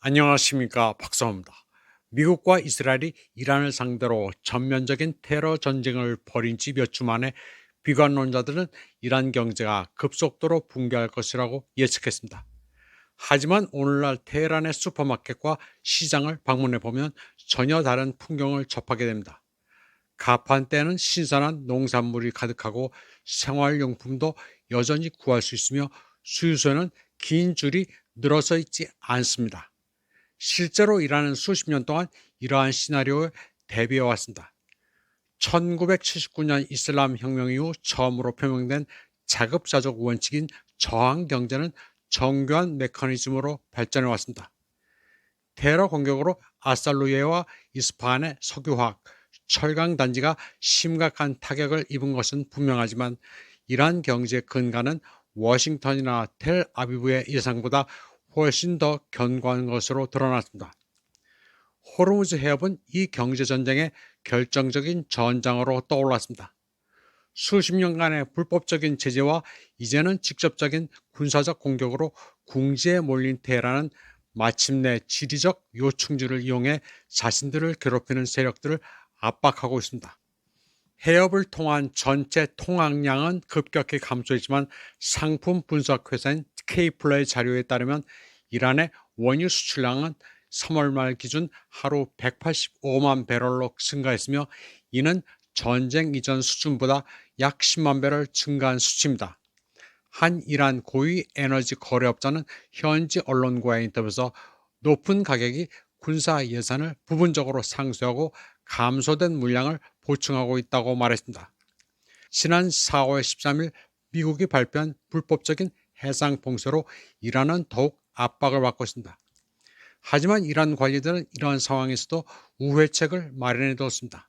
안녕하십니까, 박사입니다. 미국과 이스라엘이 이란을 상대로 전면적인 테러 전쟁을 벌인 지 몇 주 만에 비관론자들은 이란 경제가 급속도로 붕괴할 것이라고 예측했습니다. 하지만 오늘날 테헤란의 슈퍼마켓과 시장을 방문해 보면 전혀 다른 풍경을 접하게 됩니다. 가판대는 신선한 농산물이 가득하고 생활용품도 여전히 구할 수 있으며 수유소에는 긴 줄이 늘어서 있지 않습니다. 실제로 이란은 수십 년 동안 이러한 시나리오에 대비해 왔습니다. 1979년 이슬람 혁명 이후 처음으로 표명된 자급자족 원칙인 저항 경제는 정교한 메커니즘으로 발전해 왔습니다. 테러 공격으로 아살루예와 이스파한의 석유화학, 철강 단지가 심각한 타격을 입은 것은 분명하지만 이란 경제 근간은 워싱턴이나 텔아비브의 예상보다 훨씬 더 견고한 것으로 드러났습니다. 호르무즈 해협은 이 경제전쟁의 결정적인 전장으로 떠올랐습니다. 수십 년간의 불법적인 제재와 이제는 직접적인 군사적 공격으로 궁지에 몰린 테헤란은 마침내 지리적 요충지를 이용해 자신들을 괴롭히는 세력들을 압박하고 있습니다. 해협을 통한 전체 통항량은 급격히 감소했지만 상품 분석 회사인 K플러의 자료에 따르면 이란의 원유 수출량은 3월 말 기준 하루 185만 배럴로 증가했으며 이는 전쟁 이전 수준보다 약 10만 배럴 증가한 수치입니다. 한 이란 고위 에너지 거래업자는 현지 언론과의 인터뷰에서 높은 가격이 군사 예산을 부분적으로 상쇄하고 감소된 물량을 보충하고 있다고 말했습니다. 지난 4월 13일 미국이 발표한 불법적인 해상 봉쇄로 이란은 더욱 압박을 받고 있습니다. 하지만 이란 관리들은 이러한 상황에서도 우회책을 마련해 두었습니다.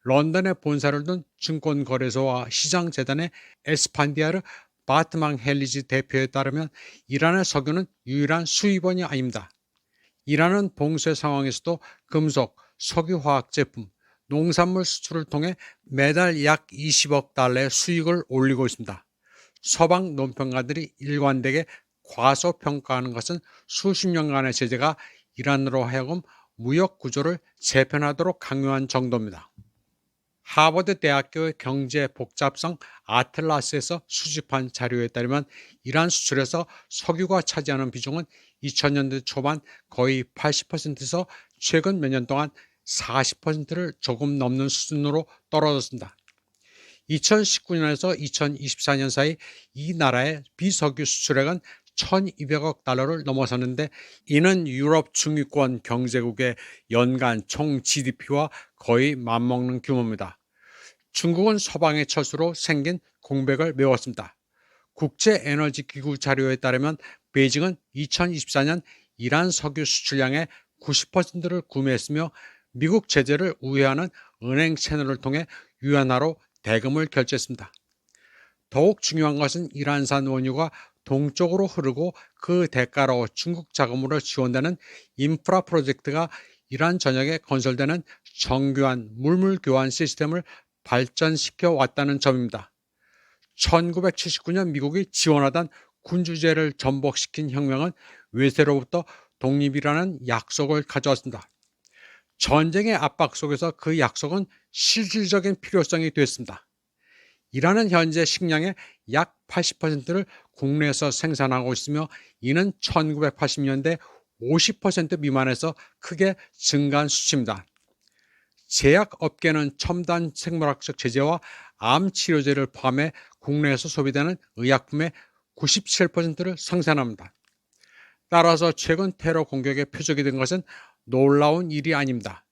런던에 본사를 둔 증권거래소와 시장재단의 에스판디아르 바트망 헬리지 대표에 따르면 이란의 석유는 유일한 수입원이 아닙니다. 이란은 봉쇄 상황에서도 금속, 석유화학 제품, 농산물 수출을 통해 매달 약 20억 달러의 수익을 올리고 있습니다. 서방 논평가들이 일관되게 과소평가하는 것은 수십 년간의 제재가 이란으로 하여금 무역 구조를 재편하도록 강요한 정도입니다. 하버드 대학교의 경제 복잡성 아틀라스에서 수집한 자료에 따르면 이란 수출에서 석유가 차지하는 비중은 2000년대 초반 거의 80%에서 최근 몇 년 동안 40%를 조금 넘는 수준으로 떨어졌습니다. 2019년에서 2024년 사이 이 나라의 비석유 수출액은 1200억 달러를 넘어섰는데 이는 유럽 중위권 경제국의 연간 총 GDP와 거의 맞먹는 규모입니다. 중국은 서방의 철수로 생긴 공백을 메웠습니다. 국제에너지기구 자료에 따르면 베이징은 2024년 이란 석유 수출량의 90%를 구매했으며 미국 제재를 우회하는 은행 채널을 통해 유엔화로 대금을 결제했습니다. 더욱 중요한 것은 이란산 원유가 동쪽으로 흐르고 그 대가로 중국 자금으로 지원되는 인프라 프로젝트가 이란 전역에 건설되는 정교한 물물 교환 시스템을 발전시켜 왔다는 점입니다. 1979년 미국이 지원하던 군주제를 전복시킨 혁명은 외세로부터 독립이라는 약속을 가져왔습니다. 전쟁의 압박 속에서 그 약속은 실질적인 필요성이 됐습니다. 이란은 현재 식량의 약 80%를 국내에서 생산하고 있으며 이는 1980년대 50% 미만에서 크게 증가한 수치입니다. 제약업계는 첨단 생물학적 제재와 암 치료제를 포함해 국내에서 소비되는 의약품의 97%를 생산합니다. 따라서 최근 테러 공격의 표적이 된 것은 놀라운 일이 아닙니다.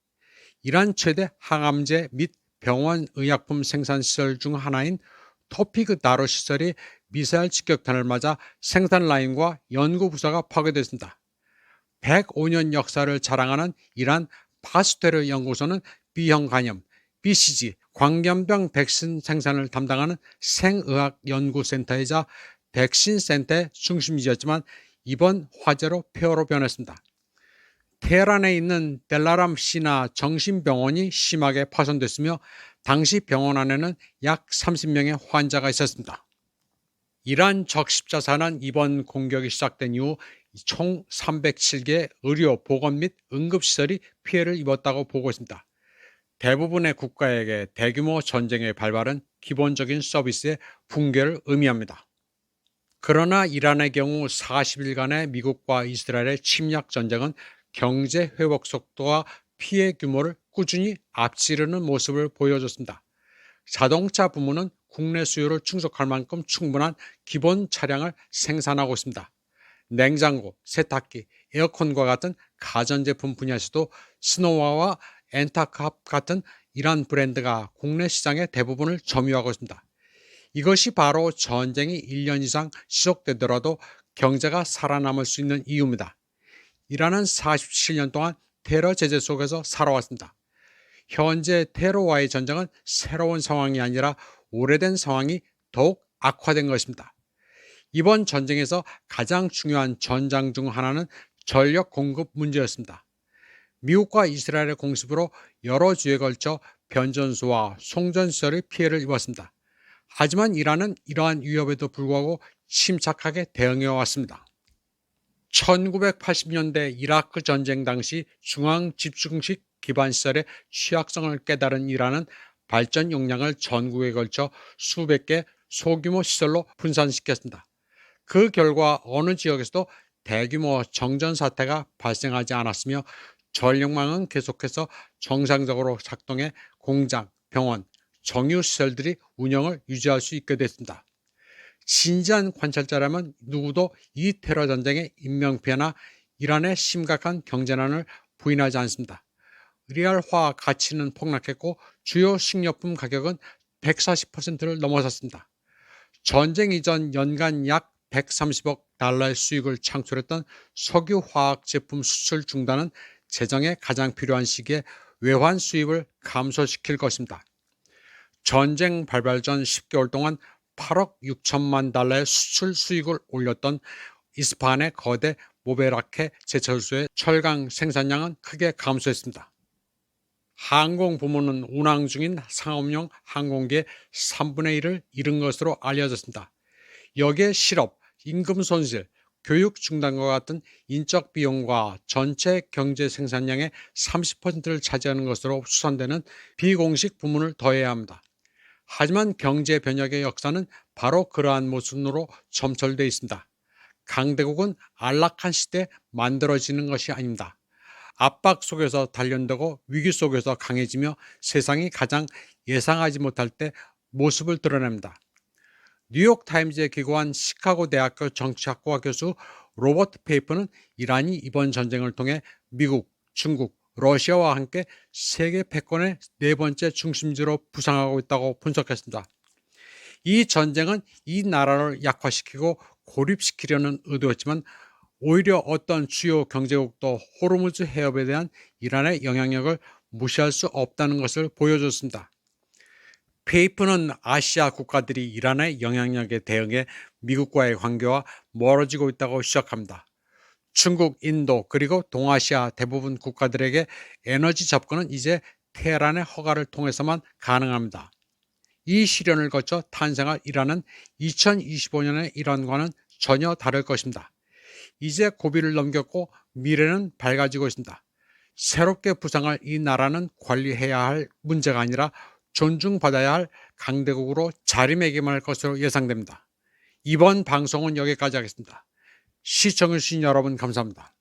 이란 최대 항암제 및 병원 의약품 생산 시설 중 하나인 토피그 다로 시설이 미사일 직격탄을 맞아 생산 라인과 연구 부서가 파괴됐습니다. 105년 역사를 자랑하는 이란 파스테르 연구소는 B형 간염, BCG, 광견병 백신 생산을 담당하는 생의학연구센터이자 백신센터의 중심지였지만 이번 화재로 폐허로 변했습니다. 테헤란에 있는 델라람 시나 정신병원이 심하게 파손됐으며 당시 병원 안에는 약 30명의 환자가 있었습니다. 이란 적십자사는 이번 공격이 시작된 이후 총 307개의 의료, 보건 및 응급시설이 피해를 입었다고 보고 있습니다. 대부분의 국가에게 대규모 전쟁의 발발은 기본적인 서비스의 붕괴를 의미합니다. 그러나 이란의 경우 40일간의 미국과 이스라엘의 침략 전쟁은 경제 회복 속도와 피해 규모를 꾸준히 앞지르는 모습을 보여줬습니다. 자동차 부문은 국내 수요를 충족할 만큼 충분한 기본 차량을 생산하고 있습니다. 냉장고, 세탁기, 에어컨과 같은 가전제품 분야에서도 스노와와 엔타캅 같은 이란 브랜드가 국내 시장의 대부분을 점유하고 있습니다. 이것이 바로 전쟁이 1년 이상 지속되더라도 경제가 살아남을 수 있는 이유입니다. 이란은 47년 동안 테러 제재 속에서 살아왔습니다. 현재 테러와의 전쟁은 새로운 상황이 아니라 오래된 상황이 더욱 악화된 것입니다. 이번 전쟁에서 가장 중요한 전장 중 하나는 전력 공급 문제였습니다. 미국과 이스라엘의 공습으로 여러 주에 걸쳐 변전소와 송전시설이 피해를 입었습니다. 하지만 이란은 이러한 위협에도 불구하고 침착하게 대응해 왔습니다. 1980년대 이라크 전쟁 당시 중앙 집중식 기반 시설의 취약성을 깨달은 이란은 발전 용량을 전국에 걸쳐 수백 개 소규모 시설로 분산시켰습니다. 그 결과 어느 지역에서도 대규모 정전 사태가 발생하지 않았으며 전력망은 계속해서 정상적으로 작동해 공장, 병원, 정유시설들이 운영을 유지할 수 있게 됐습니다. 진지한 관찰자라면 누구도 이 테러 전쟁의 인명피해나 이란의 심각한 경제난을 부인하지 않습니다. 리알 화학 가치는 폭락했고 주요 식료품 가격은 140%를 넘어섰습니다. 전쟁 이전 연간 약 130억 달러의 수익을 창출했던 석유 화학 제품 수출 중단은 재정에 가장 필요한 시기에 외환 수입을 감소시킬 것입니다. 전쟁 발발 전 10개월 동안 8억 6천만 달러의 수출 수익을 올렸던 이스파한의 거대 모베라케 제철소의 철강 생산량은 크게 감소했습니다. 항공 부문은 운항 중인 상업용 항공기의 3분의 1을 잃은 것으로 알려졌습니다. 여기에 실업, 임금 손실, 교육 중단과 같은 인적 비용과 전체 경제 생산량의 30%를 차지하는 것으로 추산되는 비공식 부문을 더해야 합니다. 하지만 경제 변혁의 역사는 바로 그러한 모순으로 점철되어 있습니다. 강대국은 안락한 시대에 만들어지는 것이 아닙니다. 압박 속에서 단련되고 위기 속에서 강해지며 세상이 가장 예상하지 못할 때 모습을 드러냅니다. 뉴욕타임즈에 기고한 시카고 대학교 정치학과 교수 로버트 페이퍼는 이란이 이번 전쟁을 통해 미국, 중국, 러시아와 함께 세계 패권의 네 번째 중심지로 부상하고 있다고 분석했습니다. 이 전쟁은 이 나라를 약화시키고 고립시키려는 의도였지만 오히려 어떤 주요 경제국도 호르무즈 해협에 대한 이란의 영향력을 무시할 수 없다는 것을 보여줬습니다. 페이프는 아시아 국가들이 이란의 영향력에 대응해 미국과의 관계와 멀어지고 있다고 지적합니다. 중국, 인도 그리고 동아시아 대부분 국가들에게 에너지 접근은 이제 테헤란의 허가를 통해서만 가능합니다. 이 시련을 거쳐 탄생할 이란은 2025년의 이란과는 전혀 다를 것입니다. 이제 고비를 넘겼고 미래는 밝아지고 있습니다. 새롭게 부상할 이 나라는 관리해야 할 문제가 아니라 존중받아야 할 강대국으로 자리매김할 것으로 예상됩니다. 이번 방송은 여기까지 하겠습니다. 시청해주신 여러분 감사합니다.